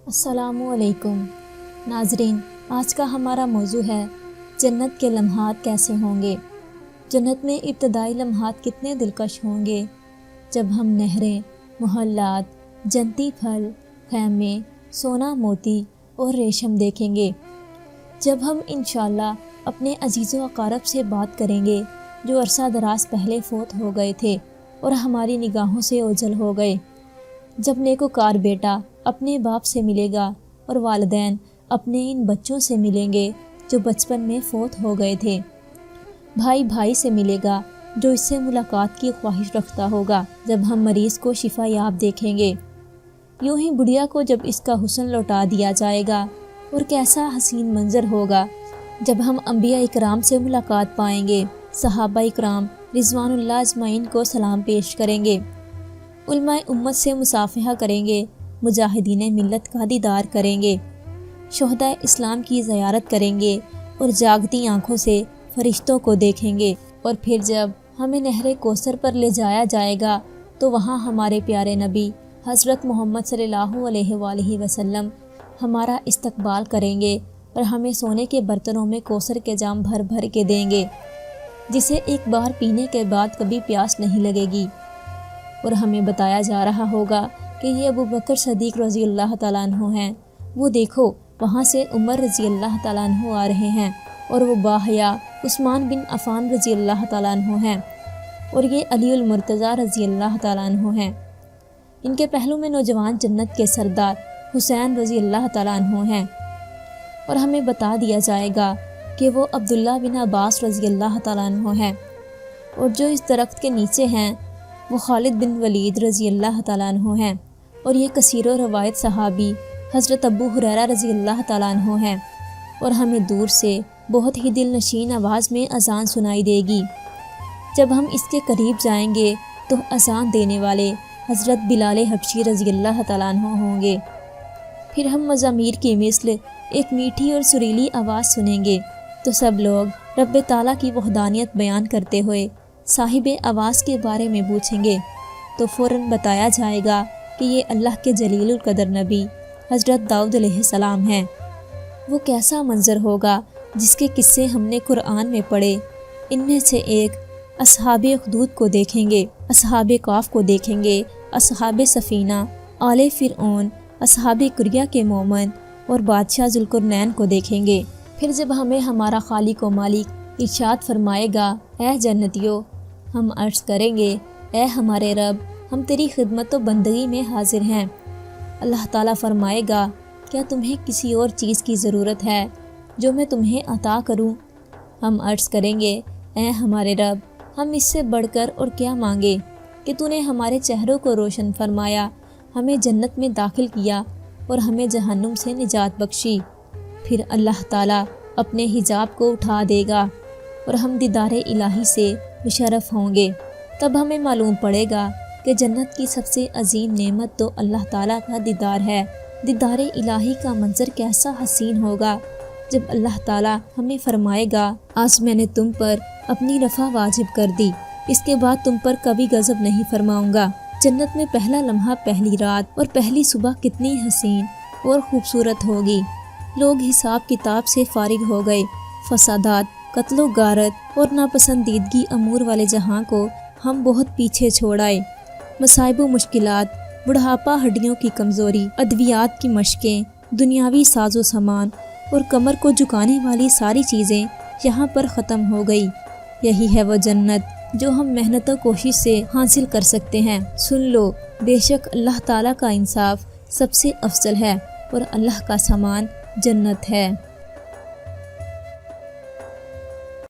السلام علیکم ناظرین، آج کا ہمارا موضوع ہے جنت کے لمحات کیسے ہوں گے۔ جنت میں ابتدائی لمحات کتنے دلکش ہوں گے جب ہم نہریں، محلات، جنتی پھل، خیمے، سونا موتی اور ریشم دیکھیں گے۔ جب ہم انشاءاللہ اپنے عزیز و اقارب سے بات کریں گے جو عرصہ دراز پہلے فوت ہو گئے تھے اور ہماری نگاہوں سے اوجھل ہو گئے۔ جب نیکوکار بیٹا اپنے باپ سے ملے گا اور والدین اپنے ان بچوں سے ملیں گے جو بچپن میں فوت ہو گئے تھے۔ بھائی بھائی سے ملے گا جو اس سے ملاقات کی خواہش رکھتا ہوگا جب ہم مریض کو شفا یاب دیکھیں گے۔ یوں ہی بڑھیا کو جب اس کا حسن لوٹا دیا جائے گا، اور کیسا حسین منظر ہوگا جب ہم انبیاء اکرام سے ملاقات پائیں گے، صحابہ اکرام رضوان اللہ اجمعین کو سلام پیش کریں گے، علماء امت سے مصافحہ کریں گے، مجاہدین ملت کا دیدار کریں گے، شہداء اسلام کی زیارت کریں گے اور جاگتی آنکھوں سے فرشتوں کو دیکھیں گے۔ اور پھر جب ہمیں نہر کوثر پر لے جایا جائے گا تو وہاں ہمارے پیارے نبی حضرت محمد صلی اللہ علیہ وآلہ وسلم ہمارا استقبال کریں گے اور ہمیں سونے کے برتنوں میں کوثر کے جام بھر بھر کے دیں گے، جسے ایک بار پینے کے بعد کبھی پیاس نہیں لگے گی۔ اور ہمیں بتایا جا رہا ہوگا کہ یہ ابوبکر صدیق رضی اللہ تعالیٰ عنہ ہیں، وہ دیکھو وہاں سے عمر رضی اللہ تعالیٰ عنہ آ رہے ہیں، اور وہ باحیا عثمان بن عفان رضی اللہ تعالیٰ عنہ ہیں، اور یہ علی المرتضیٰ رضی اللہ تعالیٰ عنہ ہیں۔ ان کے پہلو میں نوجوان جنت کے سردار حسین رضی اللہ تعالیٰ عنہ ہیں۔ اور ہمیں بتا دیا جائے گا کہ وہ عبداللہ بن عباس رضی اللہ تعالیٰ عنہ ہیں، اور جو اس درخت کے نیچے ہیں وہ خالد بن ولید رضی اللہ تعالیٰ عنہ ہیں، اور یہ کثیر و روایت صحابی حضرت ابو ہریرہ رضی اللہ تعالیٰ عنہ ہیں۔ اور ہمیں دور سے بہت ہی دل نشین آواز میں اذان سنائی دے گی۔ جب ہم اس کے قریب جائیں گے تو اذان دینے والے حضرت بلال حبشی رضی اللہ تعالیٰ عنہ ہوں گے۔ پھر ہم مزامیر کی مثل ایک میٹھی اور سریلی آواز سنیں گے تو سب لوگ رب تعالیٰ کی وحدانیت بیان کرتے ہوئے صاحب آواز کے بارے میں پوچھیں گے، تو فوراً بتایا جائے گا کہ یہ اللہ کے جلیل القدر نبی حضرت داؤد علیہ السلام ہیں۔ وہ کیسا منظر ہوگا جس کے قصے ہم نے قرآن میں پڑھے۔ ان میں سے ایک اصحاب اخدود کو دیکھیں گے، اصحاب کاف کو دیکھیں گے، اصحاب سفینہ، آل فرعون، اصحاب قریہ کے مومن اور بادشاہ ذوالقرنین کو دیکھیں گے۔ پھر جب ہمیں ہمارا خالق و مالک ارشاد فرمائے گا، اے جنتیو، ہم عرض کریں گے، اے ہمارے رب، ہم تیری خدمت و بندگی میں حاضر ہیں۔ اللہ تعالیٰ فرمائے گا، کیا تمہیں کسی اور چیز کی ضرورت ہے جو میں تمہیں عطا کروں؟ ہم عرض کریں گے، اے ہمارے رب، ہم اس سے بڑھ کر اور کیا مانگے کہ تو نے ہمارے چہروں کو روشن فرمایا، ہمیں جنت میں داخل کیا اور ہمیں جہنم سے نجات بخشی۔ پھر اللہ تعالیٰ اپنے حجاب کو اٹھا دے گا اور ہم دیدار الہی سے مشرف ہوں گے۔ تب ہمیں معلوم پڑے گا کہ جنت کی سب سے عظیم نعمت تو اللہ تعالیٰ کا دیدار ہے۔ دیدار الہی کا منظر کیسا حسین ہوگا جب اللہ تعالیٰ ہمیں فرمائے گا، آج میں نے تم پر اپنی رفع واجب کر دی، اس کے بعد تم پر کبھی غضب نہیں فرماؤں گا۔ جنت میں پہلا لمحہ پہلی رات اور پہلی صبح کتنی حسین اور خوبصورت ہوگی۔ لوگ حساب کتاب سے فارغ ہو گئے، فسادات، قتل و غارت اور ناپسندیدگی امور والے جہاں کو ہم بہت پیچھے چھوڑ آئے۔ مصائب و مشکلات، بڑھاپا، ہڈیوں کی کمزوری، ادویات کی مشقیں، دنیاوی ساز و سامان اور کمر کو جھکانے والی ساری چیزیں یہاں پر ختم ہو گئی۔ یہی ہے وہ جنت جو ہم محنت و کوشش سے حاصل کر سکتے ہیں۔ سن لو، بے شک اللہ تعالیٰ کا انصاف سب سے افضل ہے اور اللہ کا سامان جنت ہے۔